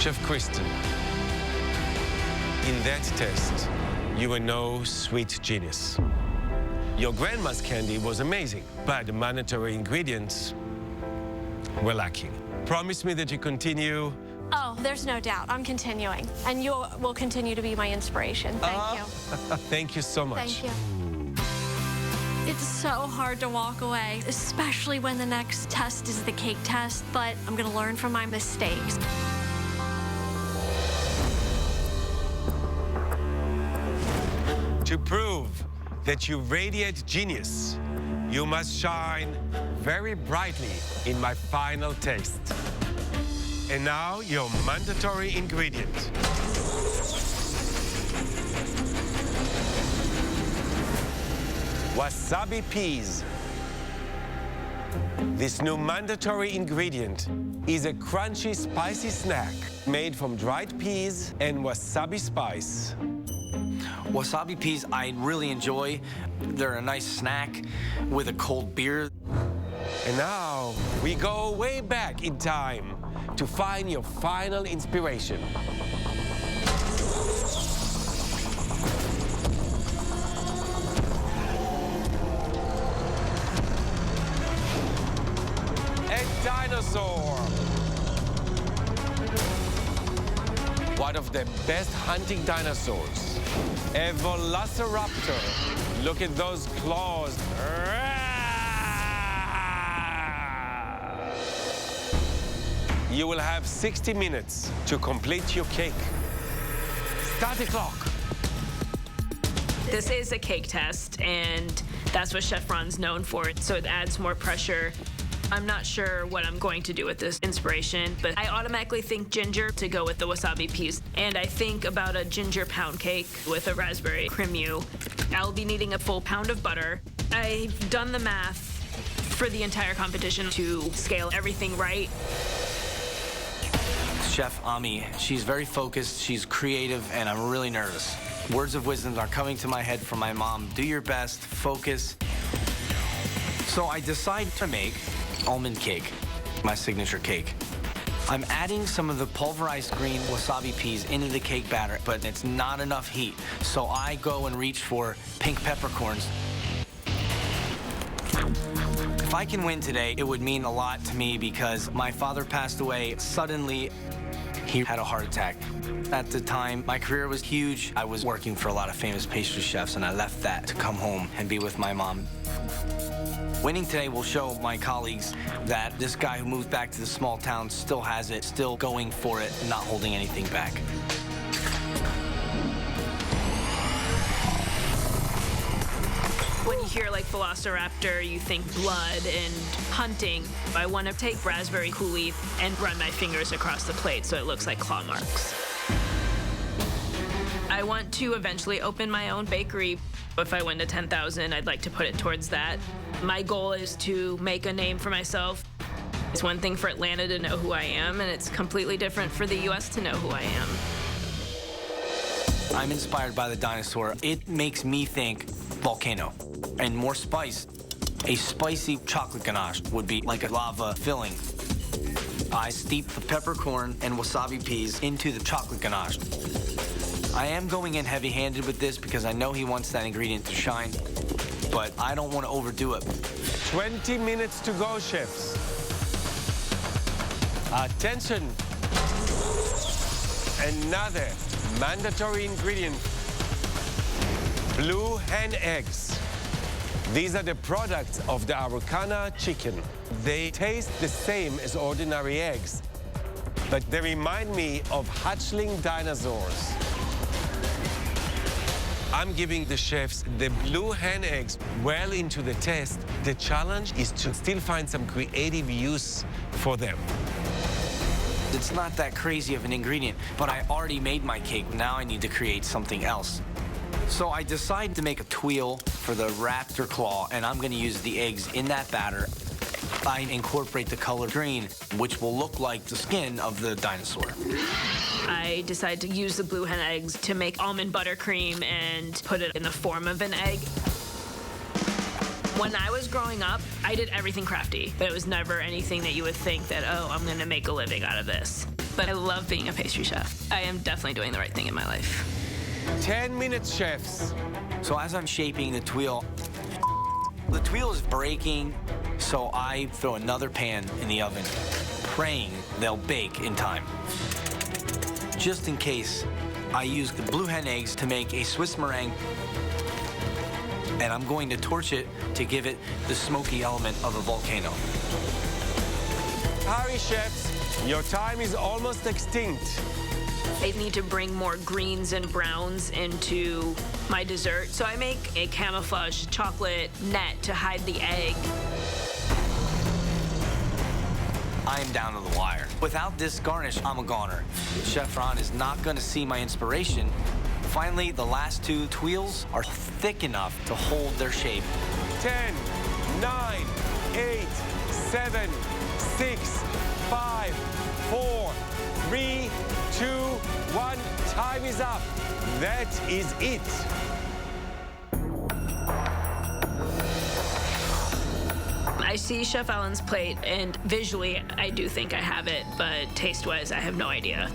Chef Kristen, in that test, you were no sweet genius. Your grandma's candy was amazing, but the mandatory ingredients were lacking. Promise me that you continue. Oh, there's no doubt. I'm continuing. And you will continue to be my inspiration. Thank you. Thank you so much. Thank you. It's so hard to walk away, especially when the next test is the cake test, but I'm gonna learn from my mistakes. To prove that you radiate genius, you must shine very brightly in my final taste. And now, your mandatory ingredient. Wasabi peas. This new mandatory ingredient is a crunchy, spicy snack made from dried peas and wasabi spice. Wasabi peas I really enjoy. They're a nice snack with a cold beer. And now, we go way back in time to find your final inspiration. A dinosaur. One of the best hunting dinosaurs. A velociraptor. Look at those claws. You will have 60 minutes to complete your cake. Start the clock. This is a cake test, and that's what Chef Ron's known for, so it adds more pressure. I'm not sure what I'm going to do with this inspiration, but I automatically think ginger to go with the wasabi peas. And I think about a ginger pound cake with a raspberry crème. I'll be needing a full pound of butter. I've done the math for the entire competition to scale everything right. Chef Ami, she's very focused, she's creative, and I'm really nervous. Words of wisdom are coming to my head from my mom. Do your best, focus. So I decide to make almond cake, my signature cake. I'm adding some of the pulverized green wasabi peas into the cake batter, but it's not enough heat. So I go and reach for pink peppercorns. If I can win today, it would mean a lot to me because my father passed away suddenly. He had a heart attack. At the time, my career was huge. I was working for a lot of famous pastry chefs, and I left that to come home and be with my mom. Winning today will show my colleagues that this guy who moved back to the small town still has it, still going for it, not holding anything back. When you hear like velociraptor, you think blood and hunting. I want to take raspberry coulis and run my fingers across the plate so it looks like claw marks. I want to eventually open my own bakery. If I win to 10,000, I'd like to put it towards that. My goal is to make a name for myself. It's one thing for Atlanta to know who I am, and it's completely different for the US to know who I am. I'm inspired by the dinosaur. It makes me think volcano and more spice. A spicy chocolate ganache would be like a lava filling. I steep the peppercorn and wasabi peas into the chocolate ganache. I am going in heavy-handed with this because I know he wants that ingredient to shine, but I don't want to overdo it. 20 minutes to go, chefs. Attention. Another mandatory ingredient. Blue hen eggs. These are the products of the Araucana chicken. They taste the same as ordinary eggs, but they remind me of hatchling dinosaurs. I'm giving the chefs the blue hen eggs well into the test. The challenge is to still find some creative use for them. It's not that crazy of an ingredient, but I already made my cake. Now I need to create something else. So I decide to make a tuile for the raptor claw, and I'm going to use the eggs in that batter. I incorporate the color green, which will look like the skin of the dinosaur. I decided to use the blue hen eggs to make almond buttercream and put it in the form of an egg. When I was growing up, I did everything crafty, but it was never anything that you would think that, oh, I'm gonna make a living out of this. but I love being a pastry chef. I am definitely doing the right thing in my life. 10 minutes, chefs. So as I'm shaping the tuile is breaking, so I throw another pan in the oven, praying they'll bake in time. Just in case, I use the blue hen eggs to make a Swiss meringue, and I'm going to torch it to give it the smoky element of a volcano. Hurry, chefs. Your time is almost extinct. I need to bring more greens and browns into my dessert, so I make a camouflage chocolate net to hide the egg. I am down to the wire. Without this garnish, I'm a goner. Chef Ron is not going to see my inspiration. Finally, the last two tuiles are thick enough to hold their shape. 10, 9, 8, 7, 6, 5, 4, 3, 2, 1. Time is up. That is it. I see Chef Allen's plate, and visually, I do think I have it, but taste-wise, I have no idea.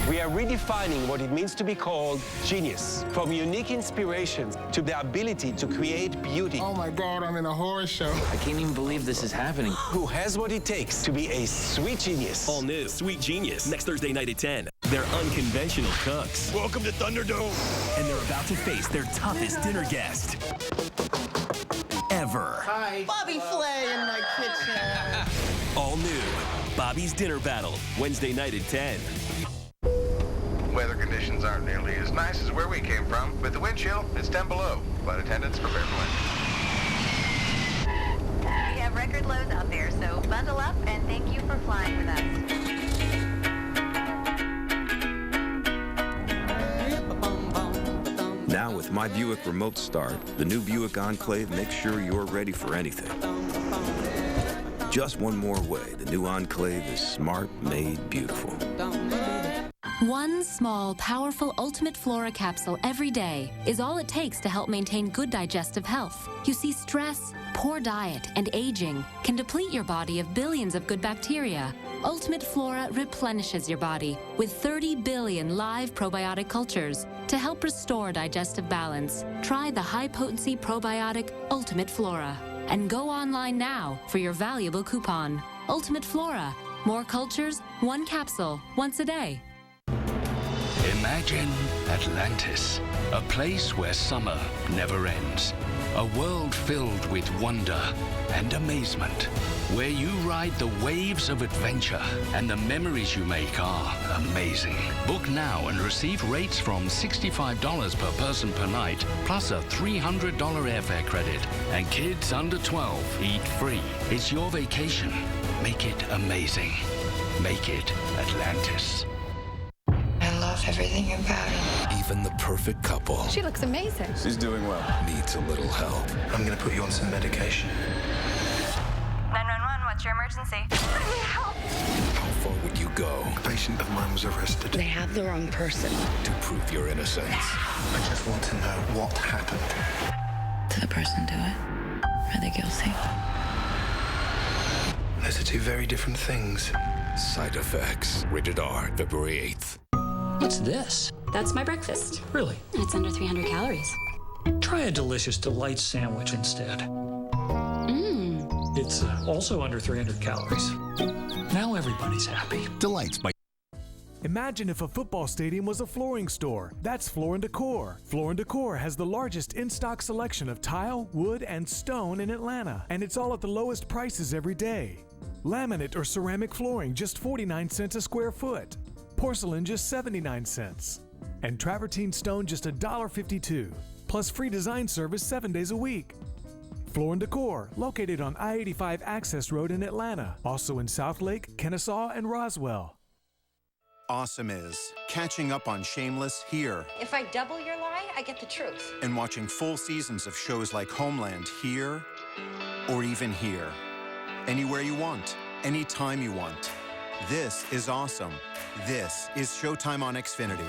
We are redefining what it means to be called genius. From unique inspirations to the ability to create beauty. Oh my God, I'm in a horror show. I can't even believe this is happening. Who has what it takes to be a sweet genius. All new Sweet Genius, next Thursday night at 10. They're unconventional cooks. Welcome to Thunderdome. And they're about to face their toughest dinner guest ever. Hi. Bobby Flay in my kitchen. All new Bobby's Dinner Battle, Wednesday night at 10. Weather conditions aren't nearly as nice as where we came from. With the wind chill, it's 10 below. Flight attendants, prepare for landing. We have record lows out there, so bundle up and thank you for flying with us. Now with My Buick Remote Start, the new Buick Enclave makes sure you're ready for anything. Just one more way, the new Enclave is smart, made beautiful. One small, powerful Ultimate Flora capsule every day is all it takes to help maintain good digestive health. You see, stress, poor diet, and aging can deplete your body of billions of good bacteria. Ultimate Flora replenishes your body with 30 billion live probiotic cultures to help restore digestive balance. Try the high-potency probiotic Ultimate Flora and go online now for your valuable coupon. Ultimate Flora. More cultures, one capsule, once a day. Imagine Atlantis, a place where summer never ends. A world filled with wonder and amazement, where you ride the waves of adventure and the memories you make are amazing. Book now and receive rates from $65 per person per night, plus a $300 airfare credit. And kids under 12 eat free. It's your vacation. Make it amazing. Make it Atlantis. I love everything about it. Even the perfect couple She looks amazing. She's doing well. needs a little help. I'm gonna put you on some medication. 911, what's your emergency? How far would you go A patient of mine was arrested. They have the wrong person. to prove your innocence? I just want to know what happened. Did the person do it? Are they guilty? Those are two very different things. Side effects. Rated R, February 8th. What's this? That's my breakfast. Really? It's under 300 calories. Try a delicious Delight sandwich instead. It's also under 300 calories. Now everybody's happy. Delights by... Imagine if a football stadium was a flooring store. That's Floor & Decor. Floor & Decor has the largest in-stock selection of tile, wood, and stone in Atlanta. And it's all at the lowest prices every day. Laminate or ceramic flooring, just 49 cents a square foot. Porcelain, just 79 cents. And travertine stone, just $1.52. Plus free design service 7 days a week. Floor & Decor, located on I-85 Access Road in Atlanta. Also in Southlake, Kennesaw, and Roswell. Awesome is catching up on Shameless here If I double your lie, I get the truth. and watching full seasons of shows like Homeland here or even here. Anywhere you want, anytime you want. This is awesome. This is Showtime on Xfinity.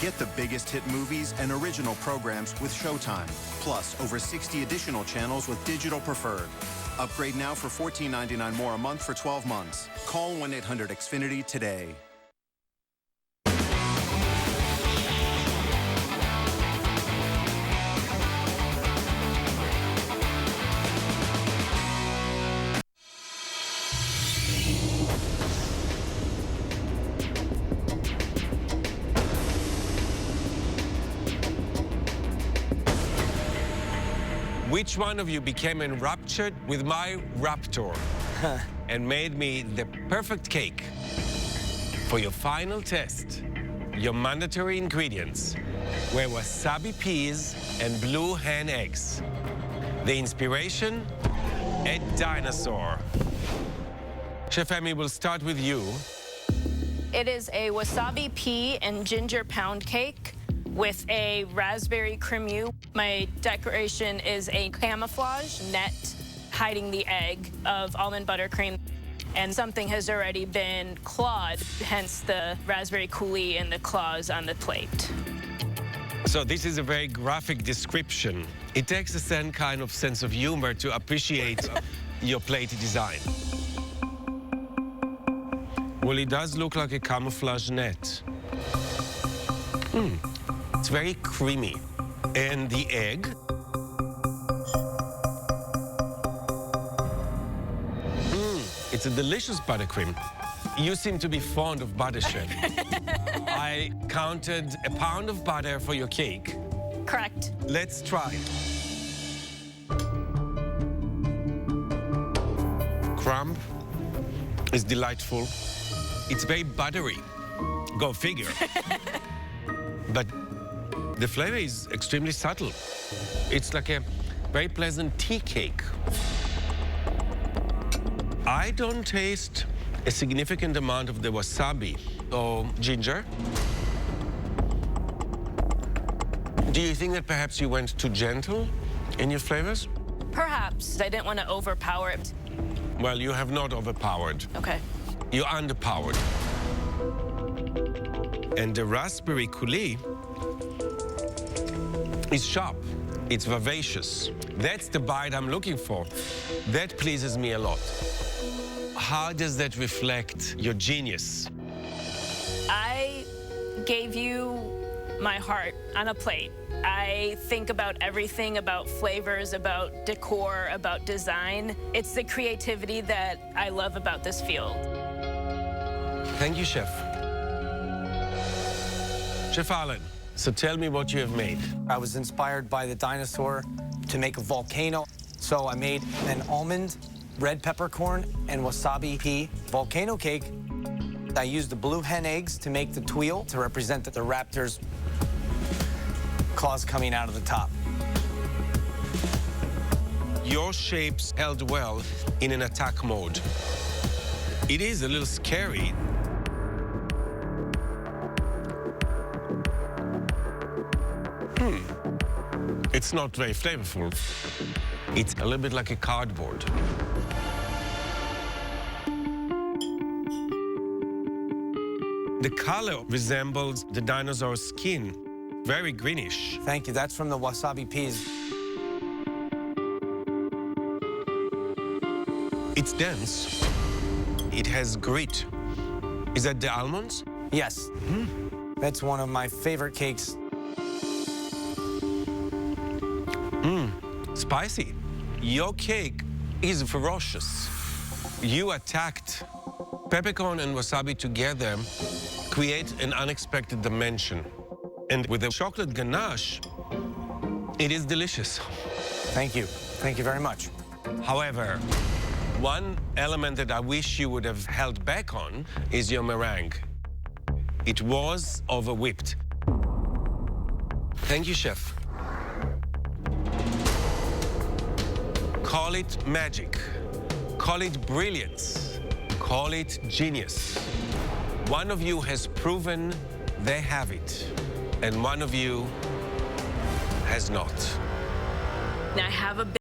Get the biggest hit movies and original programs with Showtime, plus over 60 additional channels with digital preferred. Upgrade now for $14.99 more a month for 12 months. Call 1-800-XFINITY today. Which one of you became enraptured with my raptor and made me the perfect cake? For your final test, your mandatory ingredients were wasabi peas and blue hen eggs. The inspiration, a dinosaur. Chef Emmy, we'll start with you. It is a wasabi pea and ginger pound cake with a raspberry crème. My decoration is a camouflage net hiding the egg of almond buttercream. And something has already been clawed, hence the raspberry coulis and the claws on the plate. So this is a very graphic description. It takes a certain kind of sense of humor to appreciate your plate design. Well, it does look like a camouflage net. It's very creamy. And the egg? It's a delicious buttercream. You seem to be fond of butter, Chef. I counted a pound of butter for your cake. Correct. Let's try. Crumb is delightful. It's very buttery. Go figure. But the flavor is extremely subtle. It's like a very pleasant tea cake. I don't taste a significant amount of the wasabi or ginger. Do you think that perhaps you went too gentle in your flavors? Perhaps. I didn't want to overpower it. Well, you have not overpowered. Okay. You're underpowered. And the raspberry coulis is sharp. It's vivacious. That's the bite I'm looking for. That pleases me a lot. How does that reflect your genius? I gave you my heart on a plate. I think about everything, about flavors, about decor, about design. It's the creativity that I love about this field. Thank you, Chef. Chef Allen, so tell me what you have made. I was inspired by the dinosaur to make a volcano. So I made an almond, red peppercorn, and wasabi pea volcano cake. I used the blue hen eggs to make the tuile to represent the raptor's claws coming out of the top. Your shapes held well in an attack mode. It is a little scary. It's not very flavorful. It's a little bit like a cardboard. The color resembles the dinosaur's skin. Very greenish. Thank you. That's from the wasabi peas. It's dense. It has grit. Is that the almonds? Yes. That's one of my favorite cakes. Spicy. Your cake is ferocious. You attacked. Peppercorn and wasabi together create an unexpected dimension. And with the chocolate ganache, it is delicious. Thank you. Thank you very much. However, one element that I wish you would have held back on is your meringue. It was over-whipped. Thank you, Chef. Call it magic. Call it brilliance. Call it genius. One of you has proven they have it, and one of you has not. I have a